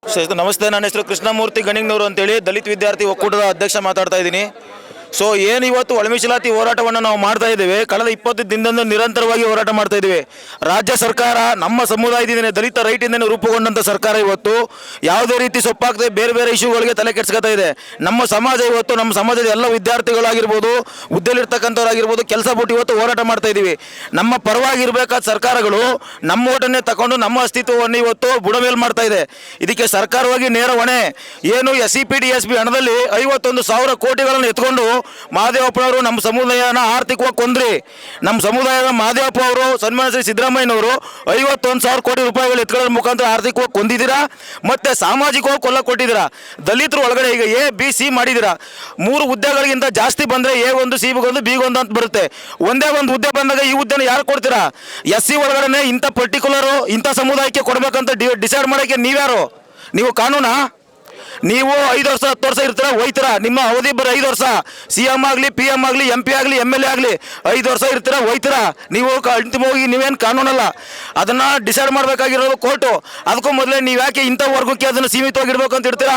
ನಮಸ್ತೆ, ನನ್ನ ಹೆಸರು ಕೃಷ್ಣಮೂರ್ತಿ ಗಣಿಂಗ್ನವರು ಅಂತೇಳಿ ದಲಿತ ವಿದ್ಯಾರ್ಥಿ ಒಕ್ಕೂಟದ ಅಧ್ಯಕ್ಷ ಮಾತಾಡ್ತಾ ಇದ್ದೀನಿ. ಸೊ ಏನು ಇವತ್ತು ಒಳ ಮೀಸಲಾತಿ ಹೋರಾಟವನ್ನು ನಾವು ಮಾಡ್ತಾ ಇದ್ದೇವೆ. ಕಳೆದ 20 ದಿನದಿಂದ ನಿರಂತರವಾಗಿ ಹೋರಾಟ ಮಾಡ್ತಾ ಇದ್ದೀವಿ. ರಾಜ್ಯ ಸರ್ಕಾರ ನಮ್ಮ ಸಮುದಾಯದಿಂದ ದಲಿತ ರೈಟಿಂದ ರೂಪುಗೊಂಡಂಥ ಸರ್ಕಾರ ಇವತ್ತು ಯಾವುದೇ ರೀತಿ ಸೊಪ್ಪಾಗದೆ ಬೇರೆ ಬೇರೆ ಇಶ್ಯೂಗಳಿಗೆ ತಲೆ ಕೆಡಿಸ್ಕೊತಾ ಇದೆ. ನಮ್ಮ ಸಮಾಜ ಇವತ್ತು, ನಮ್ಮ ಸಮಾಜದ ಎಲ್ಲ ವಿದ್ಯಾರ್ಥಿಗಳಾಗಿರ್ಬೋದು, ಹುದ್ದೆಲಿರ್ತಕ್ಕಂಥವ್ರಾಗಿರ್ಬೋದು, ಕೆಲಸ ಬಿಟ್ಟು ಇವತ್ತು ಹೋರಾಟ ಮಾಡ್ತಾ ಇದ್ದೀವಿ. ನಮ್ಮ ಪರವಾಗಿರಬೇಕಾದ ಸರ್ಕಾರಗಳು ನಮ್ಮ ಓಟನ್ನೇ ತಗೊಂಡು ನಮ್ಮ ಅಸ್ತಿತ್ವವನ್ನು ಇವತ್ತು ಬುಡಮೇಲು ಮಾಡ್ತಾ ಇದೆ. ಇದಕ್ಕೆ ಸರ್ಕಾರವಾಗಿ ನೇರ ಹೊಣೆ ಏನು SCPD SB ಹಣದಲ್ಲಿ 51,000 ಕೋಟಿಗಳನ್ನು ಎತ್ಕೊಂಡು ಮಹದೇವಪ್ಪನವರು ನಮ್ಮ ಸಮುದಾಯನ ಆರ್ಥಿಕವಾಗಿ ಕೊಂದ್ರಿ. ನಮ್ಮ ಸಮುದಾಯದ ಮಹದೇವಪ್ಪ ಅವರು, ಸನ್ಮಾನ್ಯ ಶ್ರೀ ಸಿದ್ದರಾಮಯ್ಯನವರು 51,000 ಕೋಟಿ ರೂಪಾಯಿಗಳು ಎತ್ಕೊಳ್ಳೋದ್ರ ಮುಖಾಂತರ ಆರ್ಥಿಕವಾಗಿ ಕೊಂದಿದ್ದೀರಾ, ಮತ್ತೆ ಸಾಮಾಜಿಕವಾಗಿ ಕೊಲ್ಲ ಕೊಟ್ಟಿದ್ದೀರಾ. ದಲಿತರು ಒಳಗಡೆ ಈಗ A B C ಮಾಡಿದ್ದೀರಾ. 3 ಹುದ್ದೆಗಳಿಗಿಂತ ಜಾಸ್ತಿ ಬಂದರೆ A1 C1 B1 ಅಂತ ಬರುತ್ತೆ. ಒಂದೇ ಒಂದು ಹುದ್ದೆ ಬಂದಾಗ ಈ ಹುದ್ದೆನ ಯಾರು ಕೊಡ್ತೀರಾ? SC ಒಳಗಡೆ ಇಂಥ ಪರ್ಟಿಕ್ಯುಲರು ಇಂಥ ಸಮುದಾಯಕ್ಕೆ ಕೊಡಬೇಕಂತ ಡಿಸೈಡ್ ಮಾಡೋಕ್ಕೆ ನೀವ್ಯಾರು? ನೀವು ಕಾನೂನಾ? ನೀವು 5 ವರ್ಷ 10 ವರ್ಷ ಇರ್ತೀರ, ಹೋಯ್ತೀರಾ. ನಿಮ್ಮ ಅವಧಿ ಬರೀ 5 ವರ್ಷ. CM ಆಗಲಿ, PM ಆಗಲಿ, MP ಆಗಲಿ, MLA ಆಗಲಿ 5 ವರ್ಷ ಇರ್ತೀರ, ಹೋಯ್ತೀರಾ. ನೀವು ಅಂತಿಮವಾಗಿ ನೀವೇನು ಕಾನೂನಲ್ಲ, ಅದನ್ನು ಡಿಸೈಡ್ ಮಾಡಬೇಕಾಗಿರೋದು ಕೋರ್ಟು. ಅದಕ್ಕೂ ಮೊದಲೇ ನೀವು ಯಾಕೆ ಇಂಥ ವರ್ಗಕ್ಕೆ ಅದನ್ನು ಸೀಮಿತವಾಗಿರ್ಬೇಕು ಅಂತ ಇರ್ತೀರಾ?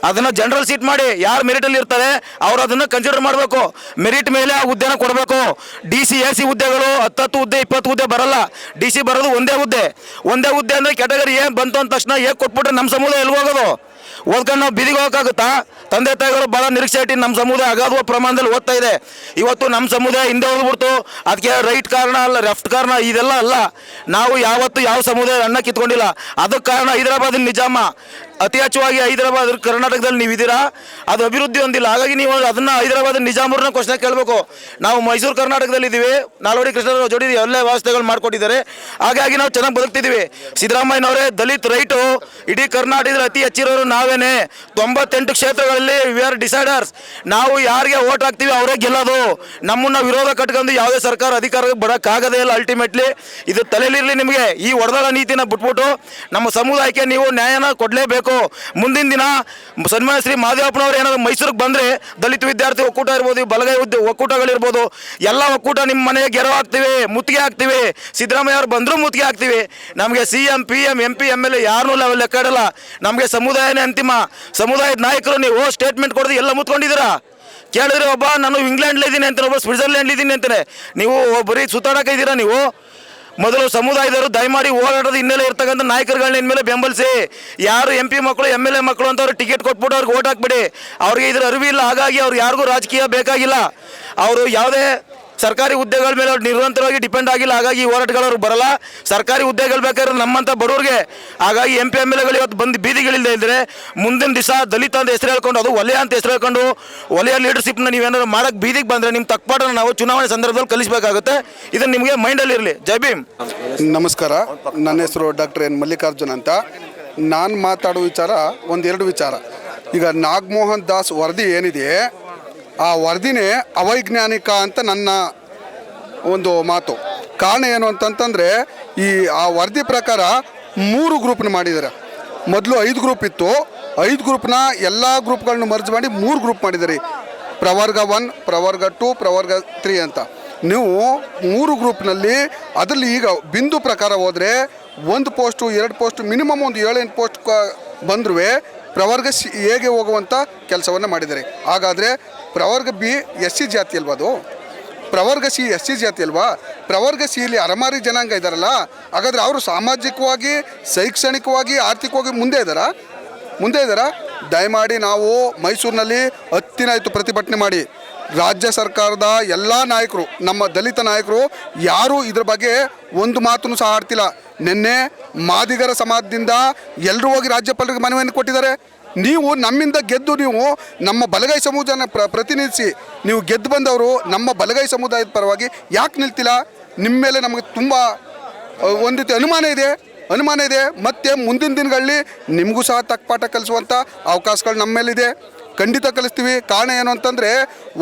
ಅದನ್ನು ಜನರಲ್ ಸೀಟ್ ಮಾಡಿ ಯಾರು ಮೆರಿಟಲ್ಲಿ ಇರ್ತಾರೆ ಅವರು ಅದನ್ನು ಕನ್ಸಿಡರ್ ಮಾಡಬೇಕು. ಮೆರಿಟ್ ಮೇಲೆ ಆ ಹುದ್ದೆನ ಕೊಡಬೇಕು. DC AC ಹುದ್ದೆಗಳು 10 ಹುದ್ದೆ 20 ಹುದ್ದೆ ಬರಲ್ಲ. DC ಬರೋದು ಒಂದೇ ಹುದ್ದೆ ಅಂದರೆ ಕ್ಯಾಟಗರಿ A ಬಂತು ಅಂದ ತಕ್ಷಣ A ಕೊಟ್ಬಿಟ್ರೆ ನಮ್ಮ ಸಮುದಾಯ ಎಲ್ಲಿ ಹೋಗೋದು? ಓದ್ಕೊಂಡು ನಾವು ಬೀದಿಗೆ ಹೋಗೋಕ್ಕಾಗುತ್ತಾ? ತಂದೆ ತಾಯಿಗಳು ಭಾಳ ನಿರೀಕ್ಷೆ ಇಟ್ಟು ನಮ್ಮ ಸಮುದಾಯ ಅಗಾಧವ ಪ್ರಮಾಣದಲ್ಲಿ ಓದ್ತಾ ಇದೆ. ಇವತ್ತು ನಮ್ಮ ಸಮುದಾಯ ಹಿಂದೆ ಹೋಗ್ಬಿಡ್ತು. ಅದಕ್ಕೆ ರೈಟ್ ಕಾರಣ ಅಲ್ಲ, ಲೆಫ್ಟ್ ಕಾರಣ ಇದೆಲ್ಲ ಅಲ್ಲ. ನಾವು ಯಾವತ್ತು ಯಾವ ಸಮುದಾಯ ಅನ್ನ ಕಿತ್ಕೊಂಡಿಲ್ಲ. ಅದಕ್ಕೆ ಕಾರಣ ಹೈದರಾಬಾದ್ ನಿಜಾಮ. ಅತಿ ಹೆಚ್ಚುವಾಗಿ ಹೈದರಾಬಾದ್ ಕರ್ನಾಟಕದಲ್ಲಿ ನೀವಿದ್ದೀರಾ, ಅದು ಅಭಿವೃದ್ಧಿ ಹೊಂದಿಲ್ಲ. ಹಾಗಾಗಿ ನೀವು ಅದನ್ನು ಹೈದರಾಬಾದ್ ನಿಜಾಮರನ್ನ ಕ್ವಶನ್ ಕೇಳಬೇಕು. ನಾವು ಮೈಸೂರು ಕರ್ನಾಟಕದಲ್ಲಿ ಇದ್ದೀವಿ. ನಾಲ್ವಡಿ ಕೃಷ್ಣರಾವ್ ಜೋಡಿ ಎಲ್ಲ ವ್ಯವಸ್ಥೆಗಳು ಮಾಡಿಕೊಟ್ಟಿದ್ದಾರೆ. ಹಾಗಾಗಿ ನಾವು ಚೆನ್ನಾಗಿ ಬದುಕ್ತಿದ್ದೀವಿ. ಸಿದ್ದರಾಮಯ್ಯನವರೇ, ದಲಿತ ರೈಟು ಇಡೀ ಕರ್ನಾಟಕದಲ್ಲಿ ಅತಿ ಹೆಚ್ಚಿರೋರು ನಾವೇನೆ. 98 ಕ್ಷೇತ್ರಗಳಲ್ಲಿ ವಿ ಆರ್ ಡಿಸೈಡರ್ಸ್. ನಾವು ಯಾರಿಗೆ ಓಟ್ ಹಾಕ್ತೀವಿ ಅವರೇ ಗೆಲ್ಲೋದು. ನಮ್ಮನ್ನು ವಿರೋಧ ಕಟ್ಕೊಂಡು ಯಾವುದೇ ಸರ್ಕಾರ ಅಧಿಕಾರಕ್ಕೆ ಬರೋಕ್ಕಾಗದೇ ಇಲ್ಲ. ಅಲ್ಟಿಮೇಟ್ಲಿ ಇದು ತಲೆಯಲ್ಲಿರಲಿ ನಿಮಗೆ. ಈ ಒಡೆದಾಳ ನೀತಿನ ಬಿಟ್ಬಿಟ್ಟು ನಮ್ಮ ಸಮುದಾಯಕ್ಕೆ ನೀವು ನ್ಯಾಯನ ಕೊಡಲೇಬೇಕು. ಮುಂದಿನ ದಿನ ಸನ್ಮಾನ್ಯ ಶ್ರೀ ಮಹದೇವಪ್ಪನವರು ಏನಾದ್ರು ಮೈಸೂರಿಗೆ ಬಂದರೆ ದಲಿತ ವಿದ್ಯಾರ್ಥಿ ಒಕ್ಕೂಟ ಇರ್ಬೋದು, ಬಲಗೈ ಒಕ್ಕೂಟಗಳಿರ್ಬೋದು, ಎಲ್ಲ ಒಕ್ಕೂಟ ನಿಮ್ಮ ಮನೆಗೆ ಗೆರವು ಹಾಕ್ತೀವಿ, ಮುತ್ತಿಗೆ ಹಾಕ್ತೀವಿ. ಸಿದ್ದರಾಮಯ್ಯ ಅವರು ಬಂದರೂ ಮುತ್ತಿಗೆ ಹಾಕ್ತೀವಿ. ನಮಗೆ CM PM MP MLA ಯಾರನ್ನೂ ನಾವು ಲೆಕ್ಕ ಇಡಲ್ಲ. ನಮಗೆ ಸಮುದಾಯನೇ ಅಂತಿಮ. ಸಮುದಾಯದ ನಾಯಕರು ನೀವು ಸ್ಟೇಟ್ಮೆಂಟ್ ಕೊಡೋದು ಎಲ್ಲ ಮುತ್ಕೊಂಡಿದ್ದೀರಾ. ಕೇಳಿದ್ರೆ ಒಬ್ಬ ನಾನು ಇಂಗ್ಲೆಂಡ್ಲಿದ್ದೀನಿ ಅಂತಾನೆ, ಒಬ್ಬ ಸ್ವಿಟ್ಜರ್ಲೆಂಡ್ಲಿದ್ದೀನಿ ಅಂತಾನೆ. ನೀವು ಬರೀ ಸುತ್ತಾಡಕ್ಕೆ ಇದ್ದೀರಾ. ನೀವು ಮೊದಲು ಸಮುದಾಯದವರು ದಯಮಾಡಿ ಓಡಾಡೋದು ಹಿನ್ನೆಲೆ ಇರ್ತಕ್ಕಂಥ ನಾಯಕರುಗಳನ್ನ ಇನ್ಮೇಲೆ ಬೆಂಬಲಿಸಿ. ಯಾರು MP ಮಕ್ಕಳು MLA ಮಕ್ಕಳು ಅಂತ ಅವ್ರು ಟಿಕೆಟ್ ಕೊಟ್ಬಿಟ್ಟು ಅವ್ರಿಗೆ ಓಟ್ ಹಾಕ್ಬಿಡಿ. ಅವ್ರಿಗೆ ಇದ್ರ ಅರಿವಿಲ್ಲ. ಹಾಗಾಗಿ ಅವ್ರು ಯಾರಿಗೂ ರಾಜಕೀಯ ಬೇಕಾಗಿಲ್ಲ. ಅವರು ಯಾವುದೇ ಸರ್ಕಾರಿ ಹುದ್ದೆಗಳ ಮೇಲೆ ಅವ್ರು ನಿರಂತರವಾಗಿ ಡಿಪೆಂಡ್ ಆಗಿಲ್ಲ. ಹಾಗಾಗಿ ಈ ಹೋರಾಟಗಳವ್ರು ಬರಲ್ಲ. ಸರ್ಕಾರಿ ಹುದ್ದೆಗಳು ಬೇಕಾದ್ರೆ ನಮ್ಮಂಥ ಬಡವ್ರಿಗೆ. ಹಾಗಾಗಿ MP MLAಗಳು ಇವತ್ತು ಬಂದು ಬೀದಿಗಳಿಲ್ಲದೆ ಇದ್ದರೆ ಮುಂದಿನ ದಿವಸ ದಲಿತ ಅಂತ ಹೆಸರು ಹೇಳ್ಕೊಂಡು, ಅದು ವಲಯ ಅಂತ ಹೆಸರು ಹೇಳ್ಕೊಂಡು, ವಲಯ ಲೀಡರ್ಶಿಪ್ನ ನೀವೇನಾದ್ರು ಮಾಡೋಕ್ಕೆ ಬೀದಿಗೆ ಬಂದರೆ ನಿಮ್ಮ ತಕ್ಪಾಡನ್ನು ನಾವು ಚುನಾವಣೆ ಸಂದರ್ಭದಲ್ಲಿ ಕಲಿಸಬೇಕಾಗುತ್ತೆ. ಇದನ್ನು ನಿಮಗೆ ಮೈಂಡಲ್ಲಿ ಇರಲಿ. ಜೈ ಭೀಮ್. ನಮಸ್ಕಾರ, ನನ್ನ ಹೆಸರು ಡಾಕ್ಟರ್ N ಮಲ್ಲಿಕಾರ್ಜುನ್ ಅಂತ. ನಾನು ಮಾತಾಡೋ ವಿಚಾರ ಒಂದೆರಡು ವಿಚಾರ. ಈಗ ನಾಗಮೋಹನ್ ದಾಸ್ ವರದಿ ಏನಿದೆ, ಆ ವರದಿನೇ ಅವೈಜ್ಞಾನಿಕ ಅಂತ ನನ್ನ ಒಂದು ಮಾತು. ಕಾರಣ ಏನು ಅಂತಂತಂದರೆ, ಆ ವರದಿ ಪ್ರಕಾರ 3 ಗ್ರೂಪ್ನ ಮಾಡಿದ್ದಾರೆ. ಮೊದಲು 5 ಗ್ರೂಪ್ ಇತ್ತು. 5 ಗ್ರೂಪ್ನ ಎಲ್ಲ ಗ್ರೂಪ್ಗಳನ್ನ ಮರ್ಜ್ ಮಾಡಿ 3 ಗ್ರೂಪ್ ಮಾಡಿದ್ದಾರೆ. ಪ್ರವರ್ಗ 1, ಪ್ರವರ್ಗ 2, ಪ್ರವರ್ಗ 3 ಅಂತ. ನೀವು 3 ಗ್ರೂಪ್ನಲ್ಲಿ ಅದರಲ್ಲಿ ಈಗ ಬಿಂದು ಪ್ರಕಾರ ಹೋದರೆ 1 ಪೋಸ್ಟು 2 ಪೋಸ್ಟು ಮಿನಿಮಮ್ ಒಂದು 7-8 ಪೋಸ್ಟ್ ಬಂದರೂ ಪ್ರವರ್ಗ ಹೇಗೆ ಹೋಗುವಂಥ ಕೆಲಸವನ್ನು ಮಾಡಿದ್ದಾರೆ. ಹಾಗಾದರೆ ಪ್ರವರ್ಗ B SC ಜಾತಿ ಅಲ್ವಾ? ಅದು ಪ್ರವರ್ಗ C SC ಜಾತಿ ಅಲ್ವಾ? ಪ್ರವರ್ಗ Cಯಲ್ಲಿ ಅರಮಾರಿ ಜನಾಂಗ ಇದ್ದಾರಲ್ಲ, ಹಾಗಾದರೆ ಅವರು ಸಾಮಾಜಿಕವಾಗಿ, ಶೈಕ್ಷಣಿಕವಾಗಿ, ಆರ್ಥಿಕವಾಗಿ ಮುಂದೆ ಇದ್ದಾರಾ? ದಯಮಾಡಿ ನಾವು ಮೈಸೂರಿನಲ್ಲಿ 10 ದಿನ ಆಯಿತು ಪ್ರತಿಭಟನೆ ಮಾಡಿ. ರಾಜ್ಯ ಸರ್ಕಾರದ ಎಲ್ಲ ನಾಯಕರು, ನಮ್ಮ ದಲಿತ ನಾಯಕರು ಯಾರೂ ಇದ್ರ ಬಗ್ಗೆ ಒಂದು ಮಾತನ್ನು ಸಹ ಆಡ್ತಿಲ್ಲ. ನಿನ್ನೆ ಮಾದಿಗರ ಸಮಾಜದಿಂದ ಎಲ್ಲರೂ ಹೋಗಿ ರಾಜ್ಯಪಾಲರಿಗೆ ಮನವಿಯನ್ನು ಕೊಟ್ಟಿದ್ದಾರೆ. ನೀವು ನಮ್ಮಿಂದ ಗೆದ್ದು ನೀವು ನಮ್ಮ ಬಲಗೈ ಸಮುದಾಯನ ಪ್ರತಿನಿಧಿಸಿ ನೀವು ಗೆದ್ದು ಬಂದವರು ನಮ್ಮ ಬಲಗೈ ಸಮುದಾಯದ ಪರವಾಗಿ ಯಾಕೆ ನಿಲ್ತಿಲ್ಲ? ನಿಮ್ಮ ಮೇಲೆ ನಮಗೆ ತುಂಬ ಒಂದು ರೀತಿ ಅನುಮಾನ ಇದೆ. ಮತ್ತು ಮುಂದಿನ ದಿನಗಳಲ್ಲಿ ನಿಮಗೂ ಸಹ ತಕ್ಪಾಠ ಕಲಿಸುವಂಥ ಅವಕಾಶಗಳು ನಮ್ಮ ಮೇಲಿದೆ. ಖಂಡಿತ ಕಲಿಸ್ತೀವಿ. ಕಾರಣ ಏನು ಅಂತಂದರೆ,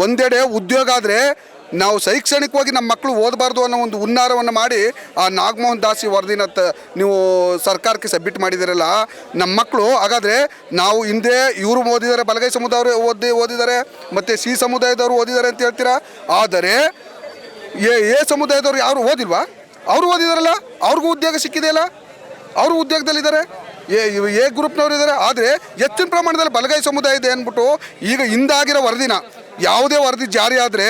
ಒಂದೆಡೆ ಉದ್ಯೋಗ ಆದರೆ ನಾವು ಶೈಕ್ಷಣಿಕವಾಗಿ ನಮ್ಮ ಮಕ್ಕಳು ಓದಬಾರ್ದು ಅನ್ನೋ ಒಂದು ಹುನ್ನಾರವನ್ನು ಮಾಡಿ ಆ ನಾಗಮೋಹನ್ ದಾಸ್ ವರದಿನ ನೀವು ಸರ್ಕಾರಕ್ಕೆ ಸಬ್ಮಿಟ್ ಮಾಡಿದಿರಲ್ಲ ನಮ್ಮ ಮಕ್ಕಳು. ಹಾಗಾದರೆ ನಾವು ಹಿಂದೆ ಇವರು ಓದಿದ್ದಾರೆ, ಬಲಗೈ ಸಮುದಾಯವರು ಓದಿದ್ದಾರೆ, ಮತ್ತು C ಸಮುದಾಯದವರು ಓದಿದ್ದಾರೆ ಅಂತ ಹೇಳ್ತೀರಾ. ಆದರೆ ಎ ಸಮುದಾಯದವರು ಯಾರು ಓದಿಲ್ವಾ? ಅವರು ಓದಿದಾರಲ್ಲ, ಅವ್ರಿಗೂ ಉದ್ಯೋಗ ಸಿಕ್ಕಿದೆಯಲ್ಲ, ಅವರು ಉದ್ಯೋಗದಲ್ಲಿದ್ದಾರೆ. ಎ ಗ್ರೂಪ್ನವರು ಇದ್ದಾರೆ. ಆದರೆ ಹೆಚ್ಚಿನ ಪ್ರಮಾಣದಲ್ಲಿ ಬಲಗೈ ಸಮುದಾಯ ಇದೆ ಅಂದ್ಬಿಟ್ಟು ಈಗ ಹಿಂದಾಗಿರೋ ವರದಿನ ಯಾವುದೇ ವರದಿ ಜಾರಿ ಆದರೆ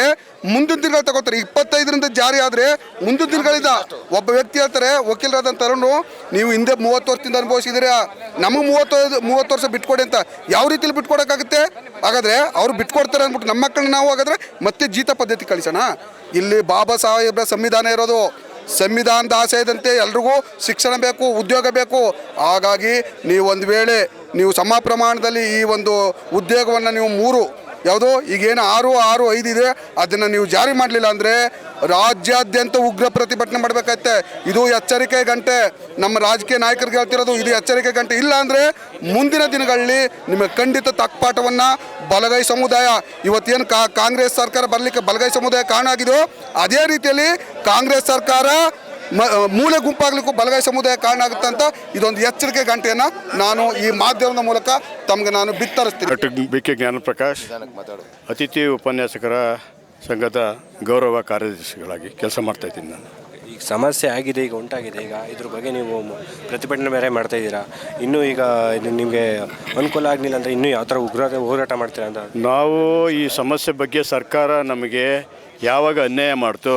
ಮುಂದಿನ ದಿನಗಳು ತಗೋತಾರೆ. 25ರಿಂದ ಜಾರಿ ಆದರೆ ಮುಂದಿನ ದಿನಗಳಿಂದ ಒಬ್ಬ ವ್ಯಕ್ತಿ ಹೇಳ್ತಾರೆ, ವಕೀಲರಾದಂಥ ತರುಣ್, ನೀವು ಹಿಂದೆ 30 ವರ್ಷದಿಂದ ಅನುಭವಿಸಿದ್ದೀರಾ, ನಮಗೆ 30 ವರ್ಷ ಬಿಟ್ಕೊಡಿ ಅಂತ. ಯಾವ ರೀತಿಯಲ್ಲಿ ಬಿಟ್ಕೊಡೋಕ್ಕಾಗುತ್ತೆ? ಹಾಗಾದರೆ ಅವ್ರು ಬಿಟ್ಕೊಡ್ತಾರೆ ಅಂದ್ಬಿಟ್ಟು ನಮ್ಮ ಮಕ್ಕಳನ್ನ ನಾವು ಹಾಗಾದರೆ ಮತ್ತೆ ಜೀತ ಪದ್ಧತಿ ಕಳಿಸೋಣ? ಇಲ್ಲಿ ಬಾಬಾ ಸಾಹೇಬ್ರ ಸಂವಿಧಾನ ಇರೋದು. ಸಂವಿಧಾನದ ಆಸೆ ಇದ್ದಂತೆ ಎಲ್ರಿಗೂ ಶಿಕ್ಷಣ ಬೇಕು, ಉದ್ಯೋಗ ಬೇಕು. ಹಾಗಾಗಿ ನೀವು ಒಂದು ವೇಳೆ ನೀವು ಸಮ ಪ್ರಮಾಣದಲ್ಲಿ ಈ ಒಂದು ಉದ್ಯೋಗವನ್ನು ನೀವು 3 ಯಾವುದು ಈಗೇನು 6, 5 ಇದೆ ಅದನ್ನು ನೀವು ಜಾರಿ ಮಾಡಲಿಲ್ಲ ಅಂದರೆ ರಾಜ್ಯಾದ್ಯಂತ ಉಗ್ರ ಪ್ರತಿಭಟನೆ ಮಾಡಬೇಕಾಗುತ್ತೆ. ಇದು ಎಚ್ಚರಿಕೆ ಗಂಟೆ. ನಮ್ಮ ರಾಜಕೀಯ ನಾಯಕರಿಗೆ ಹೇಳ್ತಿರೋದು ಇದು ಎಚ್ಚರಿಕೆ ಗಂಟೆ. ಇಲ್ಲ ಅಂದರೆ ಮುಂದಿನ ದಿನಗಳಲ್ಲಿ ನಿಮಗೆ ಖಂಡಿತ ತಕ್ಪಾಠವನ್ನು ಬಲಗೈ ಸಮುದಾಯ ಇವತ್ತೇನು ಕಾಂಗ್ರೆಸ್ ಸರ್ಕಾರ ಬರಲಿಕ್ಕೆ ಬಲಗೈ ಸಮುದಾಯ ಕಾರಣ ಆಗಿದೆಯೋ ಅದೇ ರೀತಿಯಲ್ಲಿ ಕಾಂಗ್ರೆಸ್ ಸರ್ಕಾರ ಮೂಲೆ ಗುಂಪಾಗಲಿಕ್ಕೂ ಬಲಗೈ ಸಮುದಾಯ ಕಾರಣ ಆಗುತ್ತೆ ಅಂತ ಇದೊಂದು ಎಚ್ಚರಿಕೆ ಗಂಟೆಯನ್ನು ನಾನು ಈ ಮಾಧ್ಯಮದ ಮೂಲಕ ತಮಗೆ ನಾನು ಬಿತ್ತರಿಸ್ತೀನಿ. Doctor BK. ಜ್ಞಾನಪ್ರಕಾಶ್, ಅತಿಥಿ ಉಪನ್ಯಾಸಕರ ಸಂಘದ ಗೌರವ ಕಾರ್ಯದರ್ಶಿಗಳಾಗಿ ಕೆಲಸ ಮಾಡ್ತಾಯಿದ್ದೀನಿ ನಾನು. ಈಗ ಸಮಸ್ಯೆ ಆಗಿದೆ, ಈಗ ಉಂಟಾಗಿದೆ, ಈಗ ಇದ್ರ ಬಗ್ಗೆ ನೀವು ಪ್ರತಿಭಟನೆ ಬೇರೆ ಮಾಡ್ತಾ ಇದ್ದೀರಾ. ಇನ್ನೂ ಈಗ ಇದು ನಿಮಗೆ ಅನುಕೂಲ ಆಗಲಿಲ್ಲ ಅಂದರೆ ಇನ್ನೂ ಯಾವ ಥರ ಹೋರಾಟ ಮಾಡ್ತೀರಾ ಅಂತ? ನಾವು ಈ ಸಮಸ್ಯೆ ಬಗ್ಗೆ ಸರ್ಕಾರ ನಮಗೆ ಯಾವಾಗ ಅನ್ಯಾಯ ಮಾಡ್ತೋ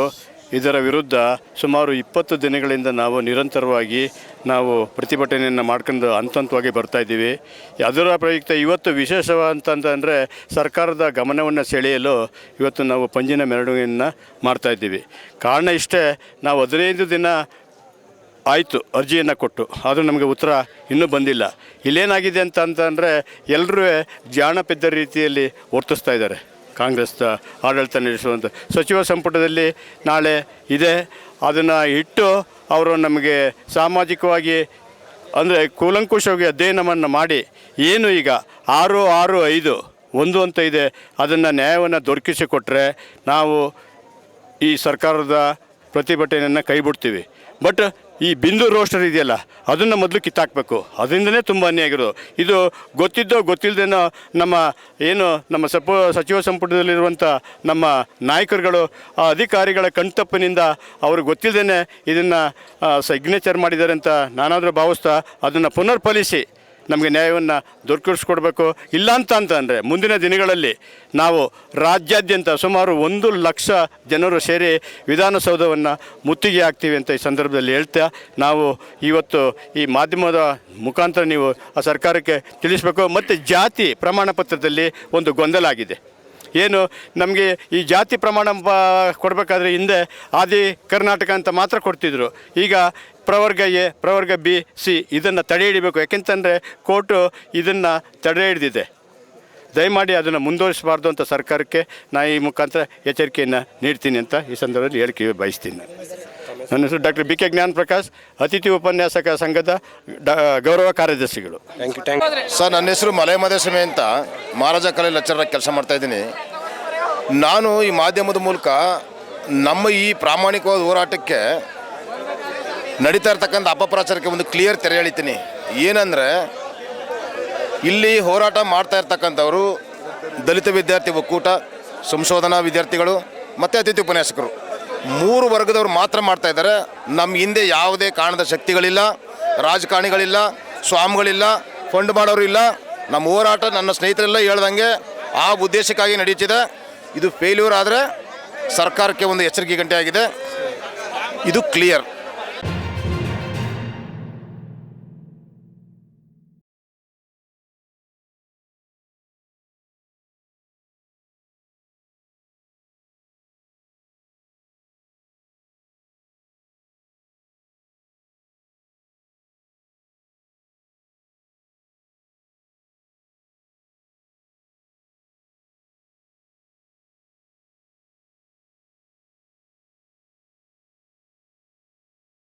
ಇದರ ವಿರುದ್ಧ ಸುಮಾರು 20 ದಿನಗಳಿಂದ ನಾವು ನಿರಂತರವಾಗಿ ನಾವು ಪ್ರತಿಭಟನೆಯನ್ನು ಮಾಡ್ಕೊಂಡು ಹಂತವಾಗಿ ಬರ್ತಾಯಿದ್ದೀವಿ. ಅದರ ಪ್ರಯುಕ್ತ ಇವತ್ತು ವಿಶೇಷವಂತಂದರೆ ಸರ್ಕಾರದ ಗಮನವನ್ನು ಸೆಳೆಯಲು ಇವತ್ತು ನಾವು ಪಂಜಿನ ಮೆರವಣಿಗೆಯನ್ನು ಮಾಡ್ತಾಯಿದ್ದೀವಿ. ಕಾರಣ ಇಷ್ಟೇ, ನಾವು 15 ದಿನ ಆಯಿತು ಅರ್ಜಿಯನ್ನು ಕೊಟ್ಟು, ಆದರೂ ನಮಗೆ ಉತ್ತರ ಇನ್ನೂ ಬಂದಿಲ್ಲ. ಇಲ್ಲೇನಾಗಿದೆ ಅಂತಂದರೆ ಎಲ್ಲರೂ ಜಾಣಪೆದ್ದ ರೀತಿಯಲ್ಲಿ ವರ್ತಿಸ್ತಾ ಇದ್ದಾರೆ. ಕಾಂಗ್ರೆಸ್ ಆಡಳಿತ ನಡೆಸುವಂಥ ಸಚಿವ ಸಂಪುಟದಲ್ಲಿ ನಾಳೆ ಇದೆ, ಅದನ್ನು ಇಟ್ಟು ಅವರು ನಮಗೆ ಸಾಮಾಜಿಕವಾಗಿ ಅಂದರೆ ಕೂಲಂಕುಷವಾಗಿ ಅಧ್ಯಯನವನ್ನು ಮಾಡಿ ಏನು ಈಗ 6, 6, 5 1 ಅಂತ ಇದೆ, ಅದನ್ನು ನ್ಯಾಯವನ್ನು ದೊರಕಿಸಿಕೊಟ್ರೆ ನಾವು ಈ ಸರ್ಕಾರದ ಪ್ರತಿಭಟನೆಯನ್ನು ಕೈಬಿಡ್ತೀವಿ. ಬಟ್ ಈ ಬಿಂದು ರೋಸ್ಟರ್ ಇದೆಯಲ್ಲ ಅದನ್ನು ಮೊದಲು ಕಿತ್ತಾಕಬೇಕು. ಅದರಿಂದನೇ ತುಂಬ ಅನ್ಯಾಯ ಆಗಿರೋದು. ಇದು ಗೊತ್ತಿದ್ದೋ ಗೊತ್ತಿಲ್ಲದೇನೋ ನಮ್ಮ ಸಚಿವ ಸಂಪುಟದಲ್ಲಿರುವಂಥ ನಮ್ಮ ನಾಯಕರುಗಳು ಆ ಅಧಿಕಾರಿಗಳ ಕಣ್ತಪ್ಪಿನಿಂದ ಅವ್ರಿಗೆ ಗೊತ್ತಿಲ್ಲದೇ ಇದನ್ನು ಸಿಗ್ನೇಚರ್ ಮಾಡಿದ್ದಾರೆ ಅಂತ ನಾನಾದರೂ ಭಾವಿಸ್ತಾ ಅದನ್ನು ಪುನರ್ಪರಿಸಿ ನಮಗೆ ನ್ಯಾಯವನ್ನು ದೊರಕಿಸ್ಕೊಡ್ಬೇಕು. ಇಲ್ಲ ಅಂತಂದರೆ ಮುಂದಿನ ದಿನಗಳಲ್ಲಿ ನಾವು ರಾಜ್ಯಾದ್ಯಂತ ಸುಮಾರು 1 ಲಕ್ಷ ಜನರು ಸೇರಿ ವಿಧಾನಸೌಧವನ್ನು ಮುತ್ತಿಗೆ ಹಾಕ್ತೀವಿ ಅಂತ ಈ ಸಂದರ್ಭದಲ್ಲಿ ಹೇಳ್ತಾ, ನಾವು ಇವತ್ತು ಈ ಮಾಧ್ಯಮದ ಮುಖಾಂತರ ನೀವು ಆ ಸರ್ಕಾರಕ್ಕೆ ತಿಳಿಸಬೇಕು. ಮತ್ತು ಜಾತಿ ಪ್ರಮಾಣ ಪತ್ರದಲ್ಲಿ ಒಂದು ಗೊಂದಲ ಆಗಿದೆ. ಏನು ನಮಗೆ ಈ ಜಾತಿ ಪ್ರಮಾಣ ಕೊಡಬೇಕಾದ್ರೆ ಹಿಂದೆ ಆದಿ ಕರ್ನಾಟಕ ಅಂತ ಮಾತ್ರ ಕೊಡ್ತಿದ್ರು. ಈಗ ಪ್ರವರ್ಗ ಎ, ಪ್ರವರ್ಗ ಬಿ, ಸಿ ಇದನ್ನು ತಡೆ ಹಿಡಿಬೇಕು. ಯಾಕೆಂತಂದರೆ ಕೋರ್ಟು ಇದನ್ನು ತಡೆ ಹಿಡಿದಿದೆ. ದಯಮಾಡಿ ಅದನ್ನು ಮುಂದುವರಿಸಬಾರ್ದು ಅಂತ ಸರ್ಕಾರಕ್ಕೆ ನಾನು ಈ ಮುಖಾಂತರ ಎಚ್ಚರಿಕೆಯನ್ನು ನೀಡ್ತೀನಿ ಅಂತ ಈ ಸಂದರ್ಭದಲ್ಲಿ ಹೇಳಿಕೆ ಬಯಸ್ತೀನಿ. ನನ್ನ ಹೆಸರು ಡಾಕ್ಟರ್ ಬಿ.ಕೆ. ಜ್ಞಾನಪ್ರಕಾಶ್, ಅತಿಥಿ ಉಪನ್ಯಾಸಕ ಸಂಘದ ಗೌರವ ಕಾರ್ಯದರ್ಶಿಗಳು. Thank you. ಸರ್, ನನ್ನ ಹೆಸರು ಮಲೆ ಮಹದೇವಸ್ವಾಮಿ ಅಂತ ಮಹಾರಾಜ ಕಾಲೇಜ್ ಲೆಕ್ಚರಾಗಿ ಕೆಲಸ ಮಾಡ್ತಾಯಿದ್ದೀನಿ. ನಾನು ಈ ಮಾಧ್ಯಮದ ಮೂಲಕ ನಮ್ಮ ಈ ಪ್ರಾಮಾಣಿಕವಾದ ಹೋರಾಟಕ್ಕೆ ನಡೀತಾ ಇರ್ತಕ್ಕಂಥ ಅಪಪ್ರಚಾರಕ್ಕೆ ಒಂದು ಕ್ಲಿಯರ್ ತೆರೆ ಎಳಿತೀನಿ. ಏನಂದರೆ ಇಲ್ಲಿ ಹೋರಾಟ ಮಾಡ್ತಾ ಇರ್ತಕ್ಕಂಥವರು ದಲಿತ ವಿದ್ಯಾರ್ಥಿ ಒಕ್ಕೂಟ, ಸಂಶೋಧನಾ ವಿದ್ಯಾರ್ಥಿಗಳು ಮತ್ತು ಅತಿಥಿ ಉಪನ್ಯಾಸಕರು 3 ವರ್ಗದವರು ಮಾತ್ರ ಮಾಡ್ತಾ ಇದ್ದಾರೆ. ನಮ್ಮ ಹಿಂದೆ ಯಾವುದೇ ಕಾರಣದ ಶಕ್ತಿಗಳಿಲ್ಲ, ರಾಜಕಾರಣಿಗಳಿಲ್ಲ, ಸ್ವಾಮಿಗಳಿಲ್ಲ, ಫಂಡ್ ಮಾಡೋರು ಇಲ್ಲ. ನಮ್ಮ ಹೋರಾಟ ನನ್ನ ಸ್ನೇಹಿತರೆಲ್ಲ ಹೇಳ್ದಂಗೆ ಆ ಉದ್ದೇಶಕ್ಕಾಗಿ ನಡೀತಿದೆ. ಇದು ಫೇಲ್ಯೂರ್ ಆದರೆ ಸರ್ಕಾರಕ್ಕೆ ಒಂದು ಎಚ್ಚರಿಕೆ ಗಂಟೆ ಆಗಿದೆ. ಇದು ಕ್ಲಿಯರ್.